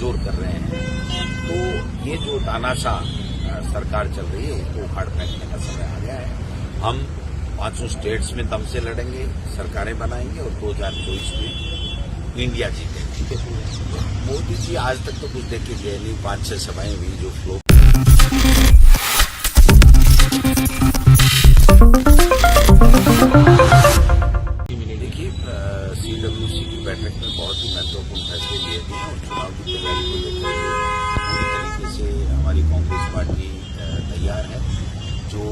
कमजोर कर रहे हैं। तो ये जो तानाशाह सरकार चल रही है इसको उखाड़ फेंकने का समय आ गया है। हम 5 स्टेट्स में दम से लड़ेंगे, सरकारें बनाएंगे और 2024 में इंडिया जीतेंगे। मोदी जी आज तक तो कुछ देख के गए नहीं, 5-6 सभाएं हुई जो फ्लो। देखिए, CWC की बैठक में बहुत ही महत्वपूर्ण फैसले लिए गए और चुनाव की तैयारी को लेकर पूरी तरीके से हमारी कांग्रेस पार्टी तैयार है। जो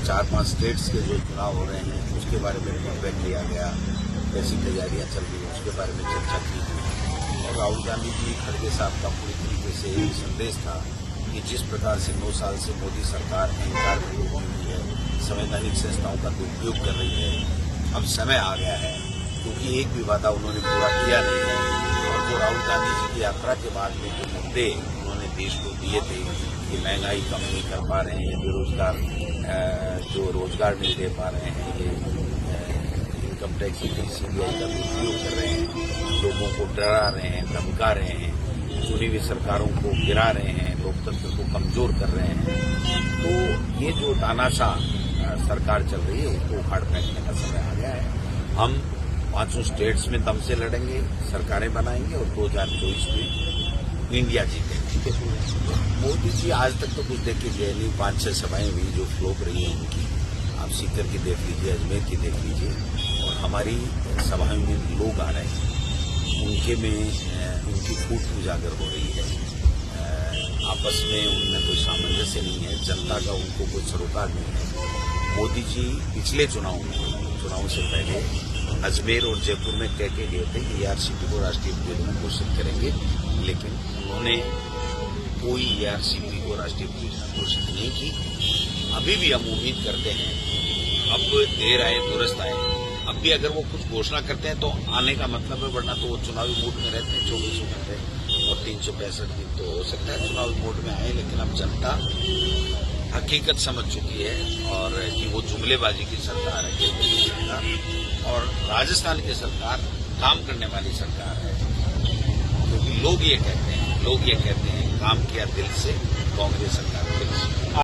4-5 स्टेट्स के जो चुनाव हो रहे हैं उसके बारे में फीडबैक लिया गया, कैसी तैयारियां चल रही हैं उसके बारे में चर्चा की गई। और राहुल गांधी जी खड़गे साहब का पूरी तरीके से एक संदेश था कि जिस प्रकार से 9 साल से मोदी सरकार अहंकार में डूबी हुई है, संवैधानिक संस्थाओं का दुरुपयोग कर रही है, अब समय आ गया है, क्योंकि एक भी वादा उन्होंने पूरा किया नहीं है। और जो राहुल गांधी जी की यात्रा के बाद में जो मुद्दे उन्होंने देश को दिए थे कि महंगाई कम नहीं कर पा रहे हैं, बेरोजगार जो रोजगार नहीं दे पा रहे हैं, ये इनकम टैक्स की CBI का दुरुपयोग कर रहे हैं, लोगों को डरा रहे हैं, धमका रहे हैं, चुनी हुई सरकारों को गिरा रहे हैं, लोकतंत्र को कमजोर कर रहे हैं। तो ये जो तानाशाह सरकार चल रही है इसको उखाड़ फेंकने का समय आ गया है। हम 5 स्टेट्स में दम से लड़ेंगे, सरकारें बनाएंगे और 2024 में इंडिया जीतेंगे। मोदी जी आज तक तो कुछ देख के गए नहीं, 5-6 सभाएं हुई जो फ्लोप रही हैं उनकी। आप सीकर की देख लीजिए, अजमेर की देख लीजिए, और हमारी सभाओं में लोग आ रहे हैं, उनके में उनकी फूट उजागर हो रही है। आपस में उनमें कोई सामंजस्य नहीं है, जनता का उनको कोई सरोकार नहीं है। मोदी जी पिछले चुनावों से पहले अजमेर और जयपुर में कह के गए थे कि ARCP को राष्ट्रीय उद्योग में घोषित करेंगे, लेकिन उन्होंने कोई ARCP को राष्ट्रीय उद्योग घोषित नहीं की। अभी भी हम उम्मीद करते हैं, अब देर आए दुरुस्त आए, अब भी अगर वो कुछ घोषणा करते हैं तो आने का मतलब है, वरना तो वो चुनावी मूड में रहते हैं 24 घंटे और 365 दिन। तो हो सकता है चुनावी मूड में आए, लेकिन अब जनता हकीकत समझ चुकी है और कि वो जुमलेबाजी की सरकार है, केंद्र की सरकार, और राजस्थान की सरकार काम करने वाली सरकार है। क्योंकि लोग ये कहते हैं काम किया दिल से, कांग्रेस सरकार दिल से।